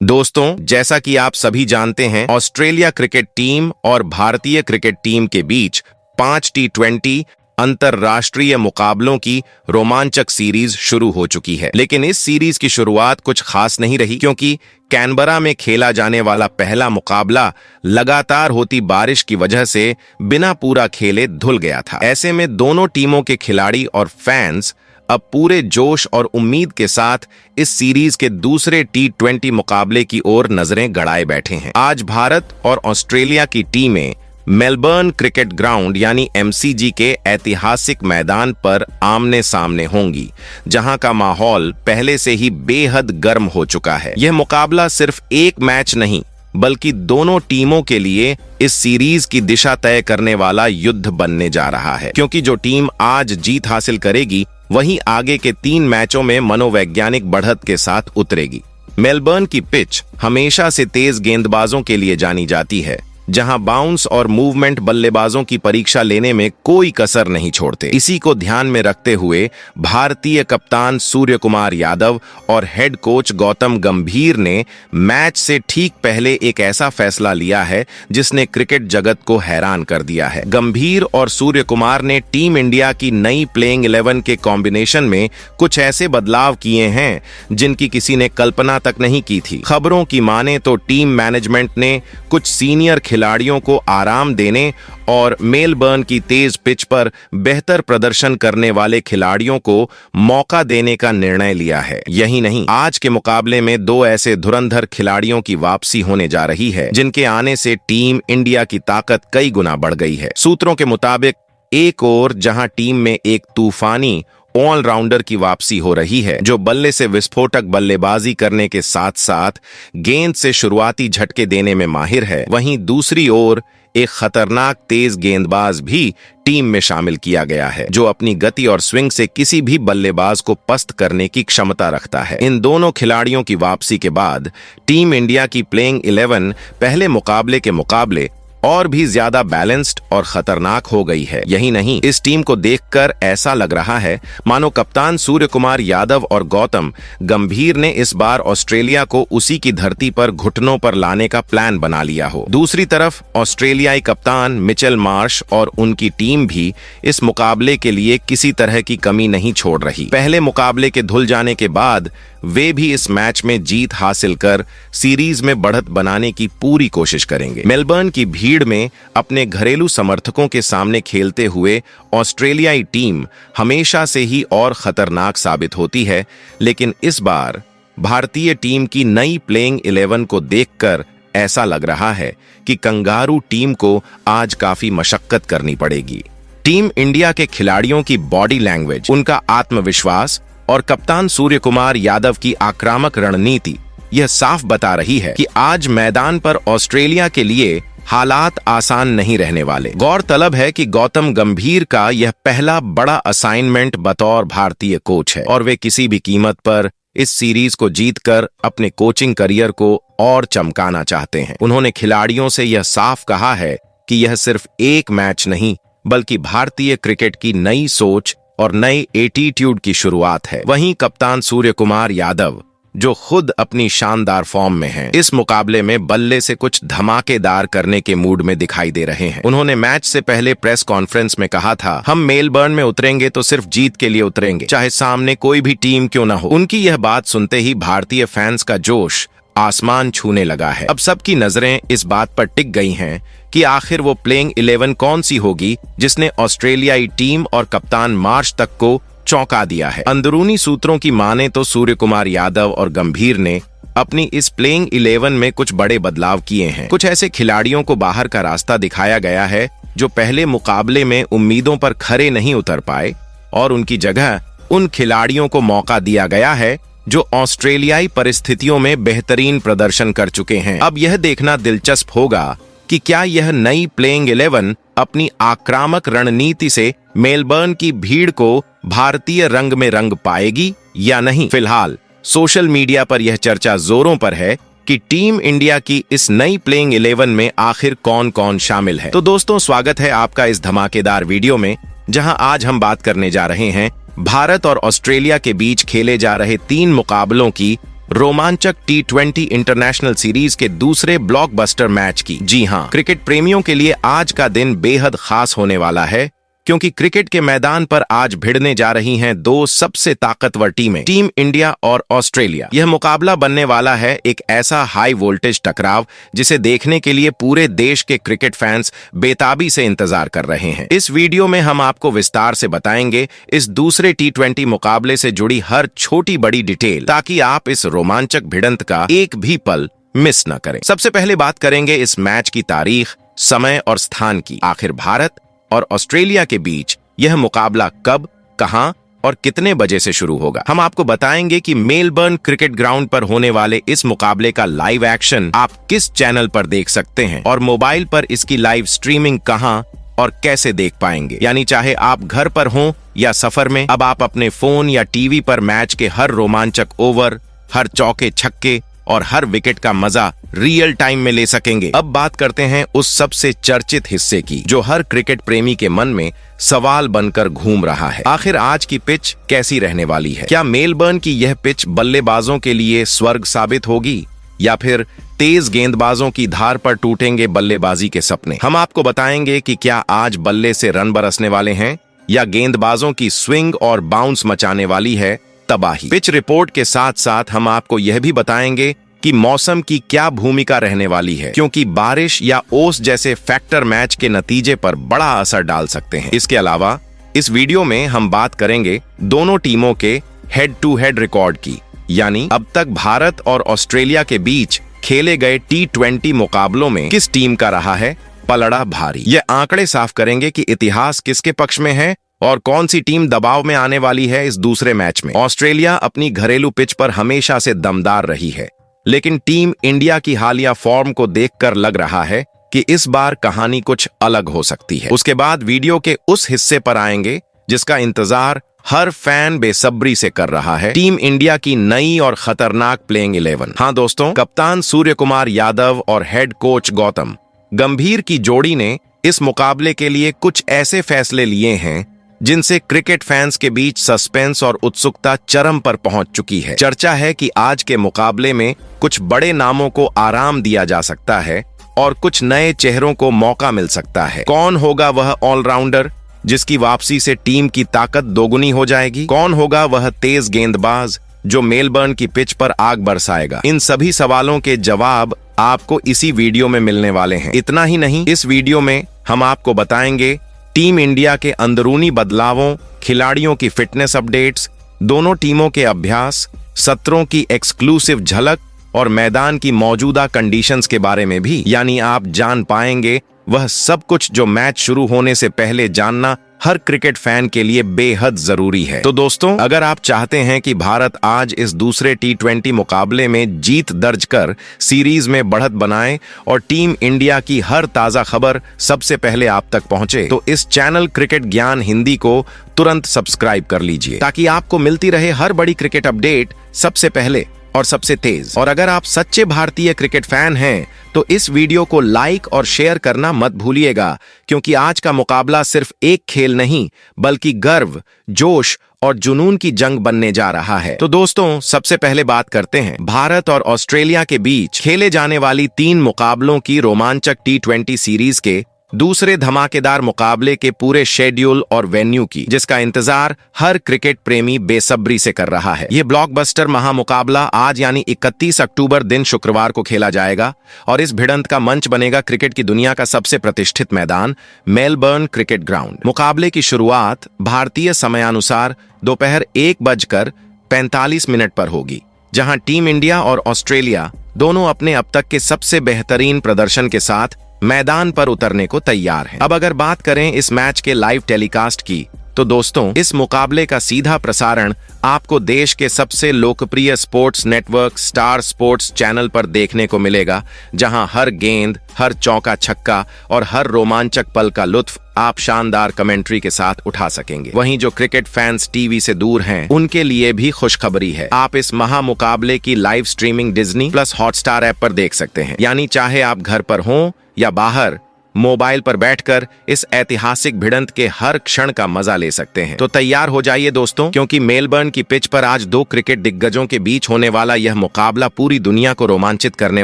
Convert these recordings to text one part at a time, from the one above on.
दोस्तों, जैसा कि आप सभी जानते हैं, ऑस्ट्रेलिया क्रिकेट टीम और भारतीय क्रिकेट टीम के बीच 5 T20 अंतरराष्ट्रीय मुकाबलों की रोमांचक सीरीज शुरू हो चुकी है। लेकिन इस सीरीज की शुरुआत कुछ खास नहीं रही, क्योंकि कैनबरा में खेला जाने वाला पहला मुकाबला लगातार होती बारिश की वजह से बिना पूरा खेले धुल गया था। ऐसे में दोनों टीमों के खिलाड़ी और फैंस अब पूरे जोश और उम्मीद के साथ इस सीरीज के दूसरे T20 मुकाबले की ओर नजरें गड़ाए बैठे हैं। आज भारत और ऑस्ट्रेलिया की टीमें मेलबर्न क्रिकेट ग्राउंड यानी MCG के ऐतिहासिक मैदान पर आमने सामने होंगी, जहां का माहौल पहले से ही बेहद गर्म हो चुका है। यह मुकाबला सिर्फ एक मैच नहीं, बल्कि दोनों टीमों के लिए इस सीरीज की दिशा तय करने वाला युद्ध बनने जा रहा है, क्योंकि जो टीम आज जीत हासिल करेगी वहीं आगे के 3 मैचों में मनोवैज्ञानिक बढ़त के साथ उतरेगी। मेलबर्न की पिच हमेशा से तेज गेंदबाजों के लिए जानी जाती है, जहां बाउंस और मूवमेंट बल्लेबाजों की परीक्षा लेने में कोई कसर नहीं छोड़ते। इसी को ध्यान में रखते हुए भारतीय कप्तान सूर्य कुमार यादव और हेड कोच गौतम गंभीर ने मैच से ठीक पहले एक ऐसा फैसला लिया है जिसने क्रिकेट जगत को हैरान कर दिया है। गंभीर और सूर्य कुमार ने टीम इंडिया की नई प्लेइंग 11 के कॉम्बिनेशन में कुछ ऐसे बदलाव किए हैं जिनकी किसी ने कल्पना तक नहीं की थी। खबरों की माने तो टीम मैनेजमेंट ने कुछ सीनियर खिलाड़ियों को आराम देने और मेलबर्न की तेज पिच पर बेहतर प्रदर्शन करने वाले खिलाड़ियों को मौका देने का निर्णय लिया है। यही नहीं, आज के मुकाबले में 2 ऐसे धुरंधर खिलाड़ियों की वापसी होने जा रही है जिनके आने से टीम इंडिया की ताकत कई गुना बढ़ गई है। सूत्रों के मुताबिक एक ओर जहां टीम में एक तूफानी ऑलराउंडर की वापसी हो रही है, जो बल्ले से विस्फोटक बल्लेबाजी करने के साथ साथ गेंद से शुरुआती झटके देने में माहिर है, वहीं दूसरी ओर एक खतरनाक तेज गेंदबाज भी टीम में शामिल किया गया है, जो अपनी गति और स्विंग से किसी भी बल्लेबाज को पस्त करने की क्षमता रखता है। इन दोनों खिलाड़ियों की वापसी के बाद टीम इंडिया की प्लेइंग 11 पहले मुकाबले के मुकाबले और भी ज्यादा बैलेंस्ड और खतरनाक हो गई है। यही नहीं, इस टीम को देखकर ऐसा लग रहा है मानो कप्तान सूर्य कुमार यादव और गौतम गंभीर ने इस बार ऑस्ट्रेलिया को उसी की धरती पर घुटनों पर लाने का प्लान बना लिया हो। दूसरी तरफ ऑस्ट्रेलियाई कप्तान मिचेल मार्श और उनकी टीम भी इस मुकाबले के लिए किसी तरह की कमी नहीं छोड़ रही। पहले मुकाबले के धुल जाने के बाद वे भी इस मैच में जीत हासिल कर सीरीज में बढ़त बनाने की पूरी कोशिश करेंगे। मेलबर्न की भीड़ में अपने घरेलू समर्थकों के सामने खेलते हुए ऑस्ट्रेलियाई टीम हमेशा से ही और खतरनाक साबित होती है, लेकिन इस बार भारतीय टीम की नई प्लेइंग 11 को देखकर ऐसा लग रहा है कि कंगारू टीम को आज काफी मशक्कत करनी पड़ेगी। टीम इंडिया के खिलाड़ियों की बॉडी लैंग्वेज, उनका आत्मविश्वास और कप्तान सूर्य कुमार यादव की आक्रामक रणनीति यह साफ बता रही है कि आज मैदान पर ऑस्ट्रेलिया के लिए हालात आसान नहीं रहने वाले। गौरतलब है कि गौतम गंभीर का यह पहला बड़ा असाइनमेंट बतौर भारतीय कोच है और वे किसी भी कीमत पर इस सीरीज को जीतकर अपने कोचिंग करियर को और चमकाना चाहते हैं। उन्होंने खिलाड़ियों से यह साफ कहा है कि यह सिर्फ एक मैच नहीं, बल्कि भारतीय क्रिकेट की नई सोच और नए एटीट्यूड की शुरुआत है। वहीं कप्तान सूर्य कुमार यादव, जो खुद अपनी शानदार फॉर्म में हैं, इस मुकाबले में बल्ले से कुछ धमाकेदार करने के मूड में दिखाई दे रहे हैं। उन्होंने मैच से पहले प्रेस कॉन्फ्रेंस में कहा था, हम मेलबर्न में उतरेंगे तो सिर्फ जीत के लिए उतरेंगे, चाहे सामने कोई भी टीम क्यों न हो। उनकी यह बात सुनते ही भारतीय फैंस का जोश आसमान छूने लगा है। अब सबकी नजरें इस बात पर टिक गई हैं कि आखिर वो प्लेइंग 11 कौन सी होगी जिसने ऑस्ट्रेलियाई टीम और कप्तान मार्श तक को चौंका दिया है। अंदरूनी सूत्रों की माने तो सूर्य कुमार यादव और गंभीर ने अपनी इस प्लेइंग 11 में कुछ बड़े बदलाव किए हैं। कुछ ऐसे खिलाड़ियों को बाहर का रास्ता दिखाया गया है जो पहले मुकाबले में उम्मीदों पर खरे नहीं उतर पाए, और उनकी जगह उन खिलाड़ियों को मौका दिया गया है जो ऑस्ट्रेलियाई परिस्थितियों में बेहतरीन प्रदर्शन कर चुके हैं। अब यह देखना दिलचस्प होगा कि क्या यह नई प्लेइंग 11 अपनी आक्रामक रणनीति से मेलबर्न की भीड़ को भारतीय रंग में रंग पाएगी या नहीं। फिलहाल सोशल मीडिया पर यह चर्चा जोरों पर है कि टीम इंडिया की इस नई प्लेइंग 11 में आखिर कौन कौन शामिल है। तो दोस्तों, स्वागत है आपका इस धमाकेदार वीडियो में, जहां आज हम बात करने जा रहे हैं भारत और ऑस्ट्रेलिया के बीच खेले जा रहे 3 मुकाबलों की रोमांचक T20 इंटरनेशनल सीरीज के दूसरे ब्लॉकबस्टर मैच की। जी हां, क्रिकेट प्रेमियों के लिए आज का दिन बेहद खास होने वाला है, क्योंकि क्रिकेट के मैदान पर आज भिड़ने जा रही हैं दो सबसे ताकतवर टीमें, टीम इंडिया और ऑस्ट्रेलिया। यह मुकाबला बनने वाला है एक ऐसा हाई वोल्टेज टकराव जिसे देखने के लिए पूरे देश के क्रिकेट फैंस बेताबी से इंतजार कर रहे हैं। इस वीडियो में हम आपको विस्तार से बताएंगे इस दूसरे T20 मुकाबले से जुड़ी हर छोटी बड़ी डिटेल, ताकि आप इस रोमांचक भिड़ंत का एक भी पल मिस न करें। सबसे पहले बात करेंगे इस मैच की तारीख, समय और स्थान की। आखिर भारत और ऑस्ट्रेलिया के बीच यह मुकाबला कब, कहां और कितने बजे से शुरू होगा। हम आपको बताएंगे कि मेलबर्न क्रिकेट ग्राउंड पर होने वाले इस मुकाबले का लाइव एक्शन आप किस चैनल पर देख सकते हैं और मोबाइल पर इसकी लाइव स्ट्रीमिंग कहां और कैसे देख पाएंगे। यानी चाहे आप घर पर हों या सफर में, अब आप अपने फोन या टीवी पर मैच के हर रोमांचक ओवर, हर चौके छक्के और हर विकेट का मजा रियल टाइम में ले सकेंगे। अब बात करते हैं उस सबसे चर्चित हिस्से की, जो हर क्रिकेट प्रेमी के मन में सवाल बनकर घूम रहा है। आखिर आज की पिच कैसी रहने वाली है? क्या मेलबर्न की यह पिच बल्लेबाजों के लिए स्वर्ग साबित होगी, या फिर तेज गेंदबाजों की धार पर टूटेंगे बल्लेबाजी के सपने? हम आपको बताएंगे कि क्या आज बल्ले से रन बरसने वाले हैं, या गेंदबाजों की स्विंग और बाउंस मचाने वाली है तबाही। पिच रिपोर्ट के साथ साथ हम आपको यह भी बताएंगे कि मौसम की क्या भूमिका रहने वाली है, क्योंकि बारिश या ओस जैसे फैक्टर मैच के नतीजे पर बड़ा असर डाल सकते हैं। इसके अलावा इस वीडियो में हम बात करेंगे दोनों टीमों के हेड टू हेड रिकॉर्ड की, यानी अब तक भारत और ऑस्ट्रेलिया के बीच खेले गए T20 मुकाबलों में किस टीम का रहा है पलड़ा भारी। ये आंकड़े साफ करेंगे कि इतिहास किसके पक्ष में है और कौन सी टीम दबाव में आने वाली है इस दूसरे मैच में। ऑस्ट्रेलिया अपनी घरेलू पिच पर हमेशा से दमदार रही है, लेकिन टीम इंडिया की हालिया फॉर्म को देखकर लग रहा है कि इस बार कहानी कुछ अलग हो सकती है। उसके बाद वीडियो के उस हिस्से पर आएंगे जिसका इंतजार हर फैन बेसब्री से कर रहा है, टीम इंडिया की नई और खतरनाक प्लेइंग 11। हाँ दोस्तों, कप्तान सूर्य कुमार यादव और हेड कोच गौतम गंभीर की जोड़ी ने इस मुकाबले के लिए कुछ ऐसे फैसले लिए हैं जिनसे क्रिकेट फैंस के बीच सस्पेंस और उत्सुकता चरम पर पहुंच चुकी है। चर्चा है कि आज के मुकाबले में कुछ बड़े नामों को आराम दिया जा सकता है और कुछ नए चेहरों को मौका मिल सकता है। कौन होगा वह ऑलराउंडर जिसकी वापसी से टीम की ताकत दोगुनी हो जाएगी? कौन होगा वह तेज गेंदबाज जो मेलबर्न की पिच पर आग बरसाएगा? इन सभी सवालों के जवाब आपको इसी वीडियो में मिलने वाले हैं। इतना ही नहीं, इस वीडियो में हम आपको बताएंगे टीम इंडिया के अंदरूनी बदलावों, खिलाड़ियों की फिटनेस अपडेट्स, दोनों टीमों के अभ्यास सत्रों की एक्सक्लूसिव झलक और मैदान की मौजूदा कंडीशंस के बारे में भी। यानी आप जान पाएंगे वह सब कुछ जो मैच शुरू होने से पहले जानना हर क्रिकेट फैन के लिए बेहद जरूरी है। तो दोस्तों, अगर आप चाहते हैं कि भारत आज इस दूसरे T20 मुकाबले में जीत दर्ज कर सीरीज में बढ़त बनाए और टीम इंडिया की हर ताजा खबर सबसे पहले आप तक पहुंचे, तो इस चैनल क्रिकेट ज्ञान हिंदी को तुरंत सब्सक्राइब कर लीजिए, ताकि आपको मिलती रहे हर बड़ी क्रिकेट अपडेट सबसे पहले और सबसे तेज। और अगर आप सच्चे भारतीय क्रिकेट फैन हैं तो इस वीडियो को लाइक और शेयर करना मत भूलिएगा, क्योंकि आज का मुकाबला सिर्फ एक खेल नहीं बल्कि गर्व, जोश और जुनून की जंग बनने जा रहा है। तो दोस्तों, सबसे पहले बात करते हैं भारत और ऑस्ट्रेलिया के बीच खेले जाने वाली 3 मुकाबलों की रोमांचक T20 सीरीज के दूसरे धमाकेदार मुकाबले के पूरे शेड्यूल और वेन्यू की, जिसका इंतजार हर क्रिकेट प्रेमी बेसब्री से कर रहा है। ये ब्लॉकबस्टर महामुकाबला आज यानी 31 अक्टूबर दिन शुक्रवार को खेला जाएगा और इस भिड़ंत का मंच बनेगा क्रिकेट की दुनिया का सबसे प्रतिष्ठित मैदान मेलबर्न क्रिकेट ग्राउंड। मुकाबले की शुरुआत भारतीय समयानुसार दोपहर 1:45 पर होगी, जहां टीम इंडिया और ऑस्ट्रेलिया दोनों अपने अब तक के सबसे बेहतरीन प्रदर्शन के साथ मैदान पर उतरने को तैयार हैं। अब अगर बात करें इस मैच के लाइव टेलीकास्ट की, तो दोस्तों, इस मुकाबले का सीधा प्रसारण आपको देश के सबसे लोकप्रिय sports network star sports channel पर देखने को मिलेगा, जहां हर गेंद, हर चौका छक्का और हर रोमांचक पल का लुत्फ आप शानदार कमेंट्री के साथ उठा सकेंगे। वहीं जो क्रिकेट फैंस टीवी से दूर हैं, उनके लिए भी खुशखबरी है। आप इस महामुकाबले की live streaming Disney plus Hotstar app पर देख सकते हैं। यानी चाहे आप घर पर हों या बाहर, मोबाइल पर बैठकर इस ऐतिहासिक भिड़ंत के हर क्षण का मजा ले सकते हैं। तो तैयार हो जाइए दोस्तों, क्योंकि मेलबर्न की पिच पर आज दो क्रिकेट दिग्गजों के बीच होने वाला यह मुकाबला पूरी दुनिया को रोमांचित करने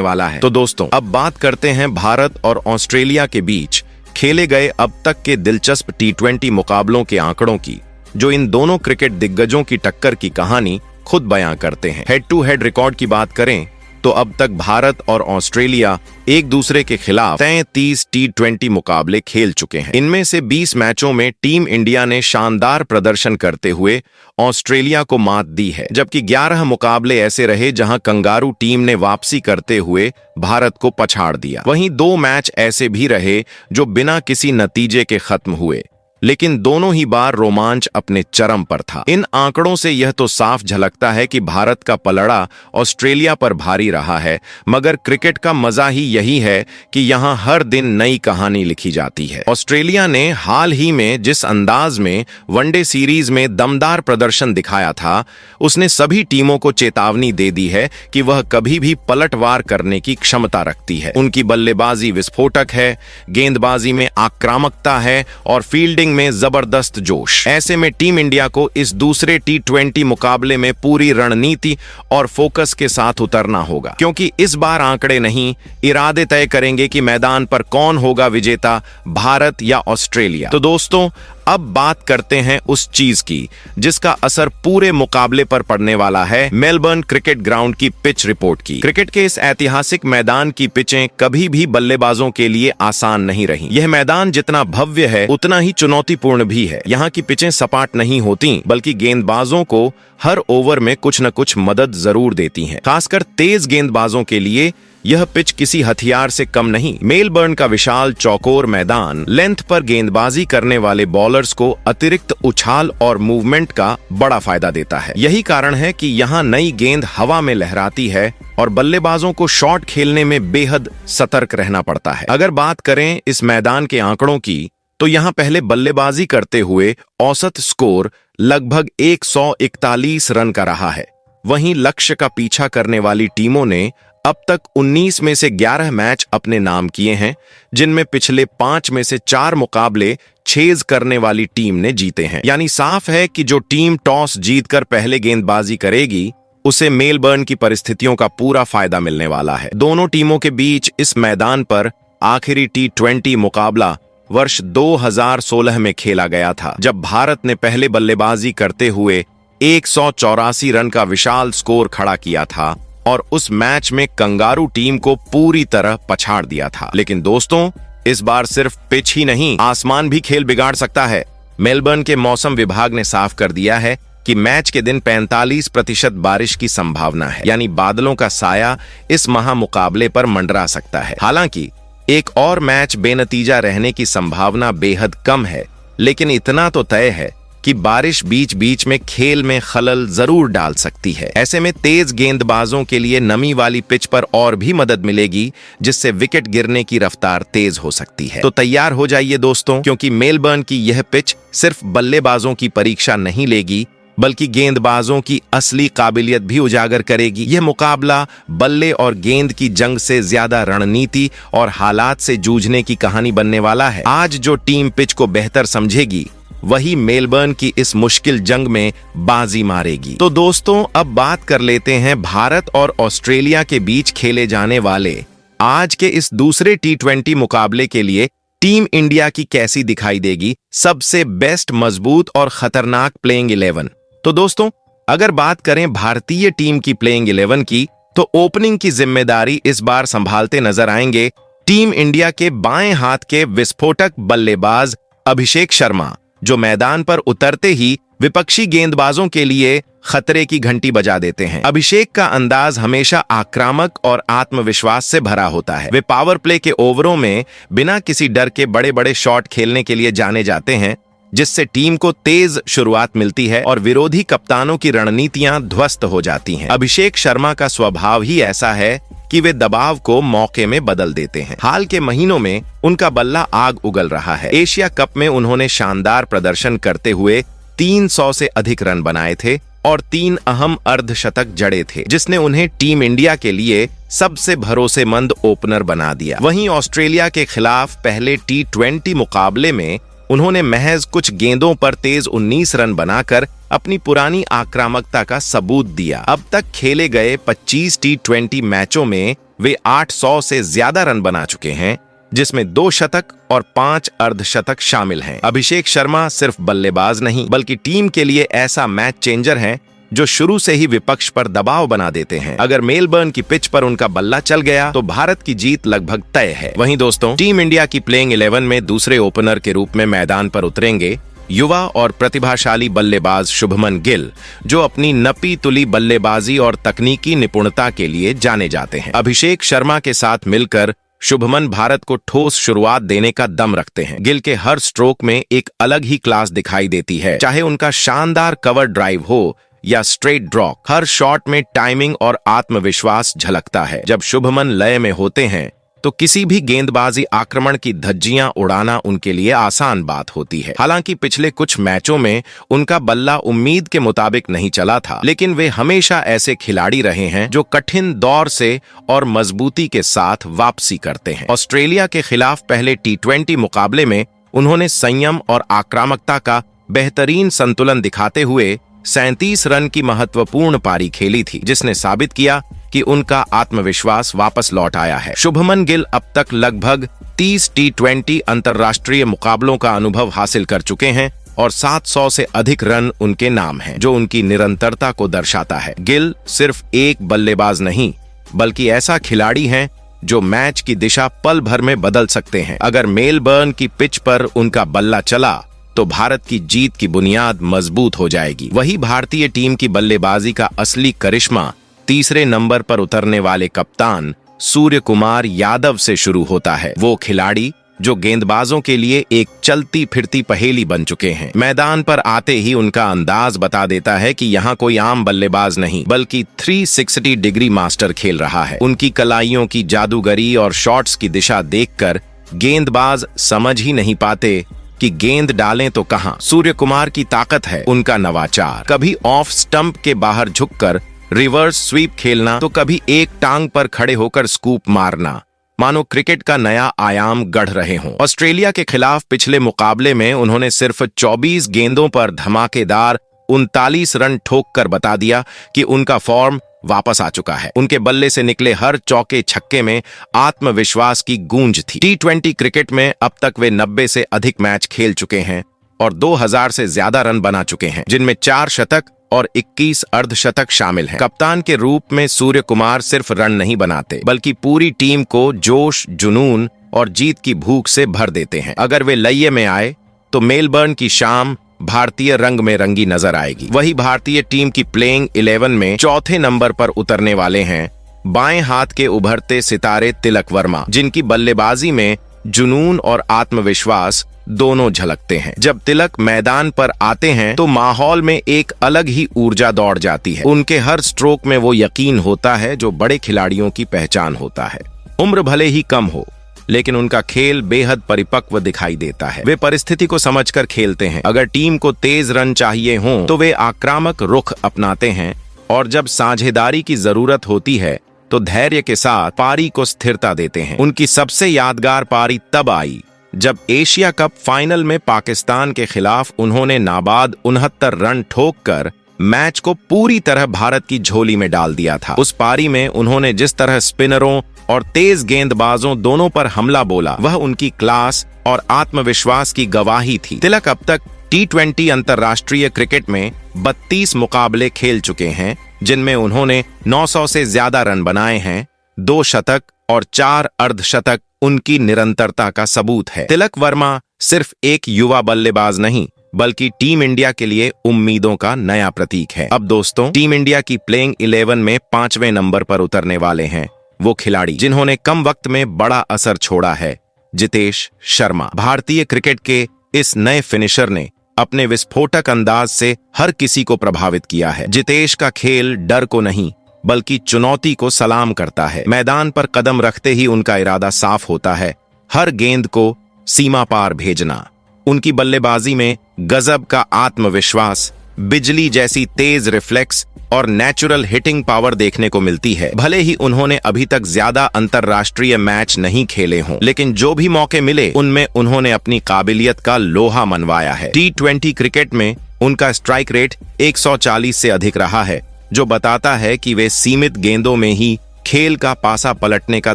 वाला है। तो दोस्तों, अब बात करते हैं भारत और ऑस्ट्रेलिया के बीच खेले गए अब तक के दिलचस्प T20 मुकाबलों के आंकड़ों की, जो इन दोनों क्रिकेट दिग्गजों की टक्कर की कहानी खुद बयां करते हैं। हेड टू हेड रिकॉर्ड की बात करें तो अब तक भारत और ऑस्ट्रेलिया एक दूसरे के खिलाफ 33 T20 मुकाबले खेल चुके हैं। इनमें से 20 मैचों में टीम इंडिया ने शानदार प्रदर्शन करते हुए ऑस्ट्रेलिया को मात दी है, जबकि 11 मुकाबले ऐसे रहे जहां कंगारू टीम ने वापसी करते हुए भारत को पछाड़ दिया। वहीं 2 मैच ऐसे भी रहे जो बिना किसी नतीजे के खत्म हुए, लेकिन दोनों ही बार रोमांच अपने चरम पर था। इन आंकड़ों से यह तो साफ झलकता है कि भारत का पलड़ा ऑस्ट्रेलिया पर भारी रहा है, मगर क्रिकेट का मजा ही यही है कि यहां हर दिन नई कहानी लिखी जाती है। ऑस्ट्रेलिया ने हाल ही में जिस अंदाज में वनडे सीरीज में दमदार प्रदर्शन दिखाया था, उसने सभी टीमों को चेतावनी दे दी है कि वह कभी भी पलटवार करने की क्षमता रखती है। उनकी बल्लेबाजी विस्फोटक है, गेंदबाजी में आक्रामकता है और फील्डिंग में जबरदस्त जोश। ऐसे में टीम इंडिया को इस दूसरे T20 मुकाबले में पूरी रणनीति और फोकस के साथ उतरना होगा, क्योंकि इस बार आंकड़े नहीं, इरादे तय करेंगे कि मैदान पर कौन होगा विजेता, भारत या ऑस्ट्रेलिया। तो दोस्तों, अब बात करते हैं उस चीज की जिसका असर पूरे मुकाबले पर पड़ने वाला है, मेलबर्न क्रिकेट ग्राउंड की पिच रिपोर्ट की। क्रिकेट के इस ऐतिहासिक मैदान की पिचें कभी भी बल्लेबाजों के लिए आसान नहीं रही। यह मैदान जितना भव्य है उतना ही चुनौतीपूर्ण भी है। यहाँ की पिचें सपाट नहीं होती, बल्कि गेंदबाजों को हर ओवर में कुछ न कुछ मदद जरूर देती हैं। खासकर तेज गेंदबाजों के लिए यह पिच किसी हथियार से कम नहीं। मेलबर्न का विशाल चौकोर मैदान लेंथ पर गेंदबाजी करने वाले बॉलर्स को अतिरिक्त उछाल और मूवमेंट का बड़ा फायदा देता है। यही कारण है कि यहाँ नई गेंद हवा में लहराती है और बल्लेबाजों को शॉट खेलने में बेहद सतर्क रहना पड़ता है। अगर बात करें इस मैदान के आंकड़ों की, तो यहाँ पहले बल्लेबाजी करते हुए औसत स्कोर लगभग 141 रन का रहा है। वहीं लक्ष्य का पीछा करने वाली टीमों ने अब तक 19 में से 11 मैच अपने नाम किए हैं, जिनमें पिछले 5 में से 4 मुकाबले छेज करने वाली टीम ने जीते हैं। यानी साफ है कि जो टीम टॉस जीतकर पहले गेंदबाजी करेगी, उसे मेलबर्न की परिस्थितियों का पूरा फायदा मिलने वाला है। दोनों टीमों के बीच इस मैदान पर आखिरी T20 मुकाबला वर्ष 2016 में खेला गया था, जब भारत ने पहले बल्लेबाजी करते हुए 184 रन का विशाल स्कोर खड़ा किया था और उस मैच में कंगारू टीम को पूरी तरह पछाड़ दिया था। लेकिन दोस्तों, इस बार सिर्फ पिच ही नहीं, आसमान भी खेल बिगाड़ सकता है। मेलबर्न के मौसम विभाग ने साफ कर दिया है कि मैच के दिन 45% बारिश की संभावना है, यानी बादलों का साया इस महामुकाबले पर मंडरा सकता है। हालांकि एक और मैच बेनतीजा रहने की संभावना बेहद कम है, लेकिन इतना तो तय है कि बारिश बीच बीच में खेल में खलल जरूर डाल सकती है। ऐसे में तेज गेंदबाजों के लिए नमी वाली पिच पर और भी मदद मिलेगी, जिससे विकेट गिरने की रफ्तार तेज हो सकती है। तो तैयार हो जाइए दोस्तों, क्योंकि मेलबर्न की यह पिच सिर्फ बल्लेबाजों की परीक्षा नहीं लेगी, बल्कि गेंदबाजों की असली काबिलियत भी उजागर करेगी। यह मुकाबला बल्ले और गेंद की जंग से ज्यादा रणनीति और हालात से जूझने की कहानी बनने वाला है। आज जो टीम पिच को बेहतर समझेगी, वही मेलबर्न की इस मुश्किल जंग में बाजी मारेगी। तो दोस्तों, अब बात कर लेते हैं भारत और ऑस्ट्रेलिया के बीच खेले जाने वाले आज के इस दूसरे T20 मुकाबले के लिए टीम इंडिया की कैसी दिखाई देगी सबसे बेस्ट, मजबूत और खतरनाक प्लेइंग 11। तो दोस्तों, अगर बात करें भारतीय टीम की प्लेइंग 11 की, तो ओपनिंग की जिम्मेदारी इस बार संभालते नजर आएंगे टीम इंडिया के बाएं हाथ के विस्फोटक बल्लेबाज अभिषेक शर्मा, जो मैदान पर उतरते ही विपक्षी गेंदबाजों के लिए खतरे की घंटी बजा देते हैं। अभिषेक का अंदाज हमेशा आक्रामक और आत्मविश्वास से भरा होता है। वे पावर प्ले के ओवरों में बिना किसी डर के बड़े बड़े शॉट खेलने के लिए जाने जाते हैं, जिससे टीम को तेज शुरुआत मिलती है और विरोधी कप्तानों की रणनीतियां ध्वस्त हो जाती हैं। अभिषेक शर्मा का स्वभाव ही ऐसा है कि वे दबाव को मौके में बदल देते हैं। हाल के महीनों में उनका बल्ला आग उगल रहा है। एशिया कप में उन्होंने शानदार प्रदर्शन करते हुए 300 से अधिक रन बनाए थे और 3 अहम अर्धशतक जड़े थे, जिसने उन्हें टीम इंडिया के लिए सबसे भरोसेमंद ओपनर बना दिया। वहीं ऑस्ट्रेलिया के खिलाफ पहले T20 मुकाबले में उन्होंने महज कुछ गेंदों पर तेज 19 रन बनाकर अपनी पुरानी आक्रामकता का सबूत दिया। अब तक खेले गए 25 T20 मैचों में वे 800 से ज्यादा रन बना चुके हैं, जिसमें 2 शतक और 5 अर्धशतक शामिल हैं। अभिषेक शर्मा सिर्फ बल्लेबाज नहीं बल्कि टीम के लिए ऐसा मैच चेंजर हैं जो शुरू से ही विपक्ष पर दबाव बना देते हैं। अगर मेलबर्न की पिच पर उनका बल्ला चल गया तो भारत की जीत लगभग तय है। वहीं दोस्तों, टीम इंडिया की प्लेइंग 11 में दूसरे ओपनर के रूप में मैदान पर उतरेंगे युवा और प्रतिभाशाली बल्लेबाज शुभमन गिल, जो अपनी नपी तुली बल्लेबाजी और तकनीकी निपुणता के लिए जाने जाते हैं। अभिषेक शर्मा के साथ मिलकर शुभमन भारत को ठोस शुरुआत देने का दम रखते हैं। गिल के हर स्ट्रोक में एक अलग ही क्लास दिखाई देती है, चाहे उनका शानदार कवर ड्राइव हो या स्ट्रेट ड्रॉप। हर शॉट में टाइमिंग और आत्मविश्वास झलकता है। जब शुभमन लय में होते हैं तो किसी भी गेंदबाजी आक्रमण की धज्जियां उड़ाना उनके लिए आसान बात होती है। हालांकि पिछले कुछ मैचों में उनका बल्ला उम्मीद के मुताबिक नहीं चला था, लेकिन वे हमेशा ऐसे खिलाड़ी रहे हैं जो कठिन दौर से और मजबूती के साथ वापसी करते हैं। ऑस्ट्रेलिया के खिलाफ पहले T20 मुकाबले में उन्होंने संयम और आक्रामकता का बेहतरीन संतुलन दिखाते हुए 37 रन की महत्वपूर्ण पारी खेली थी, जिसने साबित किया कि उनका आत्मविश्वास वापस लौट आया है। शुभमन गिल अब तक लगभग 30 T20 अंतर्राष्ट्रीय मुकाबलों का अनुभव हासिल कर चुके हैं और 700 से अधिक रन उनके नाम हैं, जो उनकी निरंतरता को दर्शाता है। गिल सिर्फ एक बल्लेबाज नहीं बल्कि ऐसा खिलाड़ी हैं जो मैच की दिशा पल भर में बदल सकते हैं। अगर मेलबर्न की पिच पर उनका बल्ला चला तो भारत की जीत की बुनियाद मजबूत हो जाएगी। वही भारतीय टीम की बल्लेबाजी का असली करिश्मा तीसरे नंबर पर उतरने वाले कप्तान सूर्य कुमार यादव से शुरू होता है। वो खिलाड़ी जो गेंदबाजों के लिए एक चलती फिरती पहेली बन चुके हैं। मैदान पर आते ही उनका अंदाज बता देता है कि यहाँ कोई आम बल्लेबाज नहीं बल्कि 360 डिग्री मास्टर खेल रहा है। उनकी कलाइयों की जादूगरी और शॉट्स की दिशा देखकर गेंदबाज समझ ही नहीं पाते कि गेंद डालें तो कहां। सूर्य कुमार की ताकत है उनका नवाचार। कभी ऑफ स्टंप के बाहर झुककर रिवर्स स्वीप खेलना तो कभी एक टांग पर खड़े होकर स्कूप मारना, मानो क्रिकेट का नया आयाम गढ़ रहे हों। ऑस्ट्रेलिया के खिलाफ पिछले मुकाबले में उन्होंने सिर्फ 24 गेंदों पर धमाकेदार 39 रन ठोककर बता दिया कि उनका फॉर्म वापस आ चुका है। उनके बल्ले से निकले हर चौके छक्के में आत्मविश्वास की गूंज थी। T20 क्रिकेट में अब तक वे 90 से अधिक मैच खेल चुके हैं और 2000 से ज्यादा रन बना चुके हैं, जिनमें 4 शतक और 21 अर्धशतक शामिल हैं। कप्तान के रूप में सूर्य कुमार सिर्फ रन नहीं बनाते बल्कि पूरी टीम को जोश, जुनून और जीत की भूख से भर देते हैं। अगर वे लय में आए तो मेलबर्न की शाम भारतीय रंग में रंगी नजर आएगी। वही भारतीय टीम की प्लेइंग 11 में चौथे नंबर पर उतरने वाले हैं बाएं हाथ के उभरते सितारे तिलक वर्मा, जिनकी बल्लेबाजी में जुनून और आत्मविश्वास दोनों झलकते हैं। जब तिलक मैदान पर आते हैं तो माहौल में एक अलग ही ऊर्जा दौड़ जाती है। उनके हर स्ट्रोक में वो यकीन होता है जो बड़े खिलाड़ियों की पहचान होता है। उम्र भले ही कम हो, लेकिन उनका खेल बेहद परिपक्व दिखाई देता है। वे परिस्थिति को समझकर खेलते हैं। अगर टीम को तेज रन चाहिए हों तो वे आक्रामक रुख अपनाते हैं और जब साझेदारी की जरूरत होती है तो धैर्य के साथ पारी को स्थिरता देते हैं। उनकी सबसे यादगार पारी तब आई जब एशिया कप फाइनल में पाकिस्तान के खिलाफ उन्होंने नाबाद 69 रन ठोककर मैच को पूरी तरह भारत की झोली में डाल दिया था। उस पारी में उन्होंने जिस तरह स्पिनरों और तेज गेंदबाजों दोनों पर हमला बोला, वह उनकी क्लास और आत्मविश्वास की गवाही थी। तिलक अब तक T20 अंतर्राष्ट्रीय क्रिकेट में 32 मुकाबले खेल चुके हैं, जिनमें उन्होंने 900 से ज्यादा रन बनाए हैं। 2 शतक और 4 अर्धशतक उनकी निरंतरता का सबूत है। तिलक वर्मा सिर्फ एक युवा बल्लेबाज नहीं बल्कि टीम इंडिया के लिए उम्मीदों का नया प्रतीक है। अब दोस्तों, टीम इंडिया की प्लेइंग 11 में 5वें नंबर पर उतरने वाले हैं वो खिलाड़ी जिन्होंने कम वक्त में बड़ा असर छोड़ा है। जितेश शर्मा। भारतीय क्रिकेट के इस नए फिनिशर ने अपने विस्फोटक अंदाज से हर किसी को प्रभावित किया है। जितेश का खेल डर को नहीं बल्कि चुनौती को सलाम करता है। मैदान पर कदम रखते ही उनका इरादा साफ होता है, हर गेंद को सीमा पार भेजना। उनकी बल्लेबाजी में गजब का आत्मविश्वास बिजली जैसी तेज रिफ्लेक्स और नेचुरल हिटिंग पावर देखने को मिलती है। भले ही उन्होंने अभी तक ज्यादा अंतरराष्ट्रीय मैच नहीं खेले हों, लेकिन जो भी मौके मिले उनमें उन्होंने अपनी काबिलियत का लोहा मनवाया है। T20 क्रिकेट में उनका स्ट्राइक रेट 140 से अधिक रहा है, जो बताता है कि वे सीमित गेंदों में ही खेल का पासा पलटने का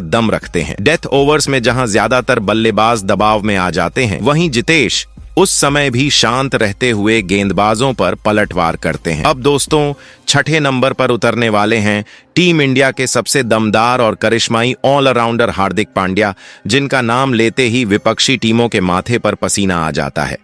दम रखते हैं। डेथ ओवर्स में जहां ज्यादातर बल्लेबाज दबाव में आ जाते हैं, वहीं जितेश उस समय भी शांत रहते हुए गेंदबाजों पर पलटवार करते हैं। अब दोस्तों, छठे नंबर पर उतरने वाले हैं टीम इंडिया के सबसे दमदार और करिश्माई ऑलराउंडर हार्दिक पांड्या, जिनका नाम लेते ही विपक्षी टीमों के माथे पर पसीना आ जाता है।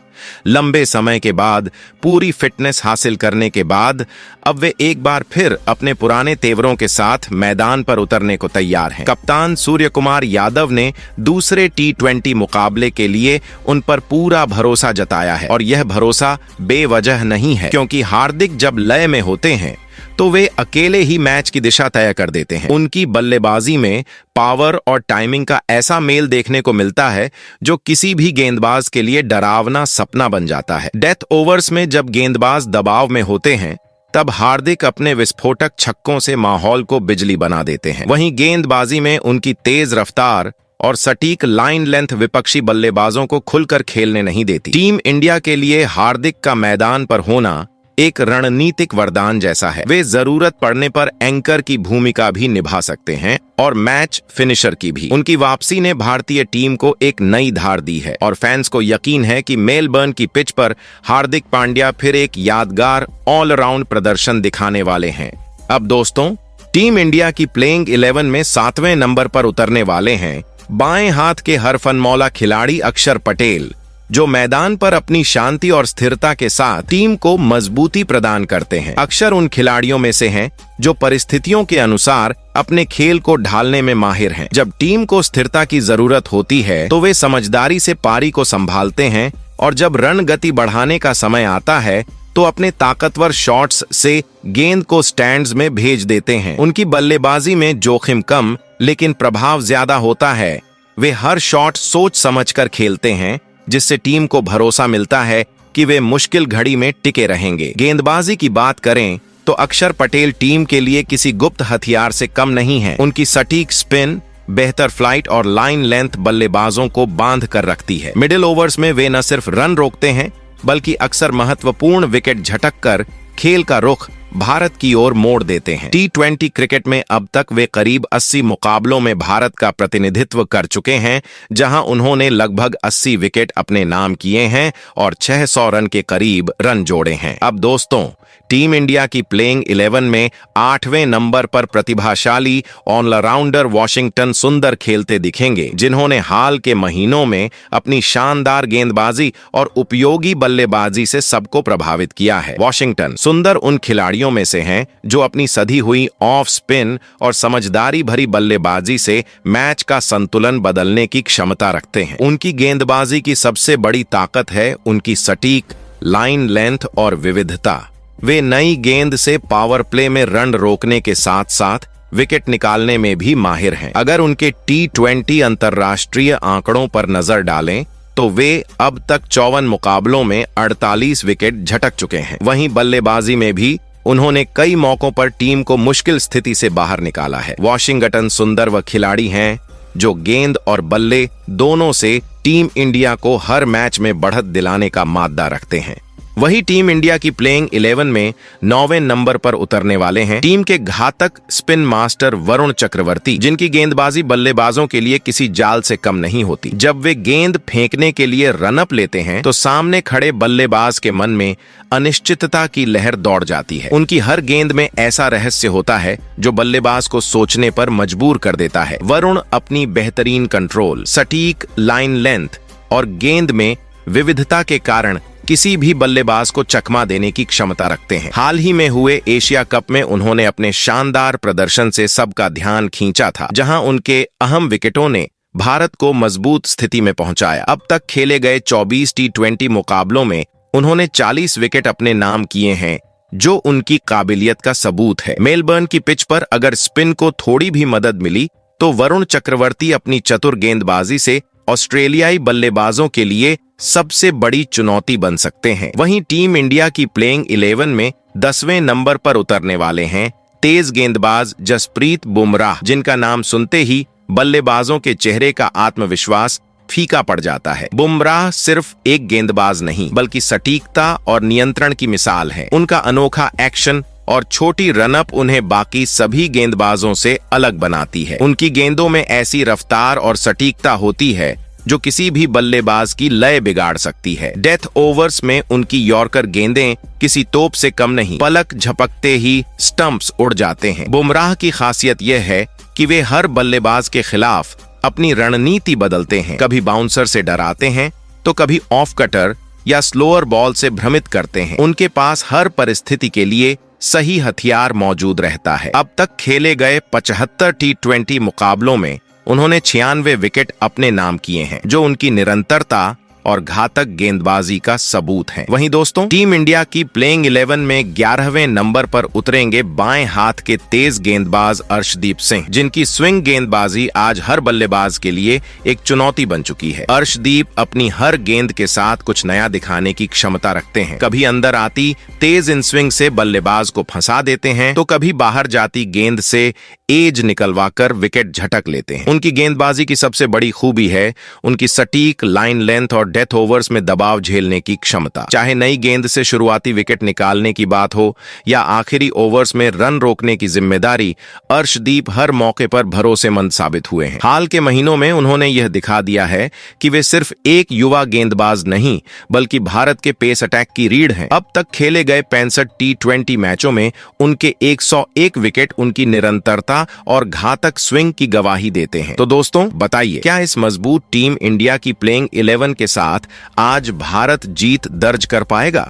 लंबे समय के बाद पूरी फिटनेस हासिल करने के बाद अब वे एक बार फिर अपने पुराने तेवरों के साथ मैदान पर उतरने को तैयार हैं। कप्तान सूर्य कुमार यादव ने दूसरे T20 मुकाबले के लिए उन पर पूरा भरोसा जताया है, और यह भरोसा बेवजह नहीं है, क्योंकि हार्दिक जब लय में होते हैं तो वे अकेले ही मैच की दिशा तय कर देते हैं। उनकी बल्लेबाजी में पावर और टाइमिंग का ऐसा मेल देखने को मिलता है जो किसी भी गेंदबाज के लिए डरावना सपना बन जाता है। डेथ ओवर्स में जब गेंदबाज दबाव में होते हैं, तब हार्दिक अपने विस्फोटक छक्कों से माहौल को बिजली बना देते हैं। वहीं गेंदबाजी में उनकी तेज रफ्तार और सटीक लाइन लेंथ विपक्षी बल्लेबाजों को खुलकर खेलने नहीं देती। टीम इंडिया के लिए हार्दिक का मैदान पर होना एक रणनीतिक वरदान जैसा है। वे जरूरत पड़ने पर एंकर की भूमिका भी निभा सकते हैं और मैच फिनिशर की भी। उनकी वापसी ने भारतीय टीम को एक नई धार दी है, और फैंस को यकीन है कि मेलबर्न की पिच पर हार्दिक पांड्या फिर एक यादगार ऑलराउंड प्रदर्शन दिखाने वाले हैं। अब दोस्तों, टीम इंडिया की प्लेइंग 11 में 7वें नंबर पर उतरने वाले हैं बाएं हाथ के हरफनमौला खिलाड़ी अक्षर पटेल, जो मैदान पर अपनी शांति और स्थिरता के साथ टीम को मजबूती प्रदान करते हैं। अक्षर उन खिलाड़ियों में से हैं जो परिस्थितियों के अनुसार अपने खेल को ढालने में माहिर हैं। जब टीम को स्थिरता की जरूरत होती है तो वे समझदारी से पारी को संभालते हैं, और जब रन गति बढ़ाने का समय आता है तो अपने ताकतवर शॉट्स से गेंद को स्टैंड्स में भेज देते हैं। उनकी बल्लेबाजी में जोखिम कम लेकिन प्रभाव ज्यादा होता है। वे हर शॉट सोच समझकर खेलते हैं, जिससे टीम को भरोसा मिलता है कि वे मुश्किल घड़ी में टिके रहेंगे। गेंदबाजी की बात करें तो अक्षर पटेल टीम के लिए किसी गुप्त हथियार से कम नहीं है। उनकी सटीक स्पिन, बेहतर फ्लाइट और लाइन लेंथ बल्लेबाजों को बांध कर रखती है। मिडिल ओवर्स में वे न सिर्फ रन रोकते हैं, बल्कि अक्सर महत्वपूर्ण विकेट झटक कर खेल का रुख भारत की ओर मोड़ देते हैं। T20 क्रिकेट में अब तक वे करीब 80 मुकाबलों में भारत का प्रतिनिधित्व कर चुके हैं, जहां उन्होंने लगभग 80 विकेट अपने नाम किए हैं और 600 रन के करीब रन जोड़े हैं। अब दोस्तों, टीम इंडिया की प्लेइंग 11 में 8वें नंबर पर प्रतिभाशाली ऑलराउंडर वाशिंगटन सुंदर खेलते दिखेंगे, जिन्होंने हाल के महीनों में अपनी शानदार गेंदबाजी और उपयोगी बल्लेबाजी से सबको प्रभावित किया है। वाशिंगटन सुंदर उन खिलाड़ियों में से हैं जो अपनी सधी हुई ऑफ स्पिन और समझदारी भरी बल्लेबाजी से मैच का संतुलन बदलने की क्षमता रखते हैं। उनकी गेंदबाजी की सबसे बड़ी ताकत है उनकी सटीक लाइन लेंथ और विविधता। वे नई गेंद से पावर प्ले में रन रोकने के साथ साथ विकेट निकालने में भी माहिर हैं। अगर उनके T20 अंतर्राष्ट्रीय आंकड़ों पर नजर डालें तो वे अब तक 54 मुकाबलों में 48 विकेट झटक चुके हैं। वहीं बल्लेबाजी में भी उन्होंने कई मौकों पर टीम को मुश्किल स्थिति से बाहर निकाला है। वॉशिंगटन सुंदर व खिलाड़ी हैं जो गेंद और बल्ले दोनों से टीम इंडिया को हर मैच में बढ़त दिलाने का मादा रखते हैं। वही टीम इंडिया की प्लेइंग 11 में 9वें नंबर पर उतरने वाले हैं टीम के घातक स्पिन मास्टर वरुण चक्रवर्ती, जिनकी गेंदबाजी बल्लेबाजों के लिए किसी जाल से कम नहीं होती। जब वे गेंद फेंकने के लिए रनअप लेते हैं तो सामने खड़े बल्लेबाज के मन में अनिश्चितता की लहर दौड़ जाती है। उनकी हर गेंद में ऐसा रहस्य होता है जो बल्लेबाज को सोचने पर मजबूर कर देता है। वरुण अपनी बेहतरीन कंट्रोल, सटीक लाइन लेंथ और गेंद में विविधता के कारण किसी भी बल्लेबाज को चकमा देने की क्षमता रखते हैं। हाल ही में हुए एशिया कप में उन्होंने अपने शानदार प्रदर्शन से सबका ध्यान खींचा था, जहां उनके अहम विकेटों ने भारत को मजबूत स्थिति में पहुंचाया। अब तक खेले गए 24 T20 मुकाबलों में उन्होंने 40 विकेट अपने नाम किए हैं, जो उनकी काबिलियत का सबूत है। मेलबर्न की पिच पर अगर स्पिन को थोड़ी भी मदद मिली तो वरुण चक्रवर्ती अपनी चतुर गेंदबाजी से ऑस्ट्रेलियाई बल्लेबाजों के लिए सबसे बड़ी चुनौती बन सकते हैं। वहीं टीम इंडिया की प्लेइंग 11 में 10वें नंबर पर उतरने वाले हैं तेज गेंदबाज जसप्रीत बुमराह, जिनका नाम सुनते ही बल्लेबाजों के चेहरे का आत्मविश्वास फीका पड़ जाता है। बुमराह सिर्फ एक गेंदबाज नहीं बल्कि सटीकता और नियंत्रण की मिसाल है। उनका अनोखा एक्शन और छोटी रनअप उन्हें बाकी सभी गेंदबाजों से अलग बनाती है। उनकी गेंदों में ऐसी रफ्तार और सटीकता होती है जो किसी भी बल्लेबाज की लय बिगाड़ सकती है। डेथ ओवर्स में उनकी यॉर्कर गेंदें किसी तोप से कम नहीं, पलक झपकते ही स्टंप्स उड़ जाते हैं। बुमराह की खासियत यह है कि वे हर बल्लेबाज के खिलाफ अपनी रणनीति बदलते हैं। कभी बाउंसर से डराते हैं तो कभी ऑफ कटर या स्लोअर बॉल से भ्रमित करते हैं। उनके पास हर परिस्थिति के लिए सही हथियार मौजूद रहता है। अब तक खेले गए 75 टी20 मुकाबलों में उन्होंने 96 विकेट अपने नाम किए हैं, जो उनकी निरंतरता और घातक गेंदबाजी का सबूत है। वहीं दोस्तों, टीम इंडिया की प्लेइंग 11 में 11वें नंबर पर उतरेंगे बाएं हाथ के तेज गेंदबाज अर्शदीप सिंह, जिनकी स्विंग गेंदबाजी आज हर बल्लेबाज के लिए एक चुनौती बन चुकी है। अर्शदीप अपनी हर गेंद के साथ कुछ नया दिखाने की क्षमता रखते हैं। कभी अंदर आती तेज इन स्विंग से बल्लेबाज को फंसा देते हैं, तो कभी बाहर जाती गेंद से एज निकलवाकर विकेट झटक लेते हैं। उनकी गेंदबाजी की सबसे बड़ी खूबी है उनकी सटीक लाइन लेंथ और डेथ ओवर्स में दबाव झेलने की क्षमता। चाहे नई गेंद से शुरुआती विकेट निकालने की बात हो या आखिरी ओवर्स में रन रोकने की जिम्मेदारी, अर्शदीप हर मौके पर भरोसेमंद साबित हुए हैं। हाल के महीनों में उन्होंने यह दिखा दिया है कि वे सिर्फ एक युवा गेंदबाज नहीं बल्कि भारत के पेस अटैक की रीढ़ हैं। अब तक खेले गए 65 टी20 मैचों में उनके 101 विकेट उनकी निरंतरता और घातक स्विंग की गवाही देते हैं। तो दोस्तों, बताइए, क्या इस मजबूत टीम इंडिया की प्लेइंग 11 के साथ आज भारत जीत दर्ज कर पाएगा?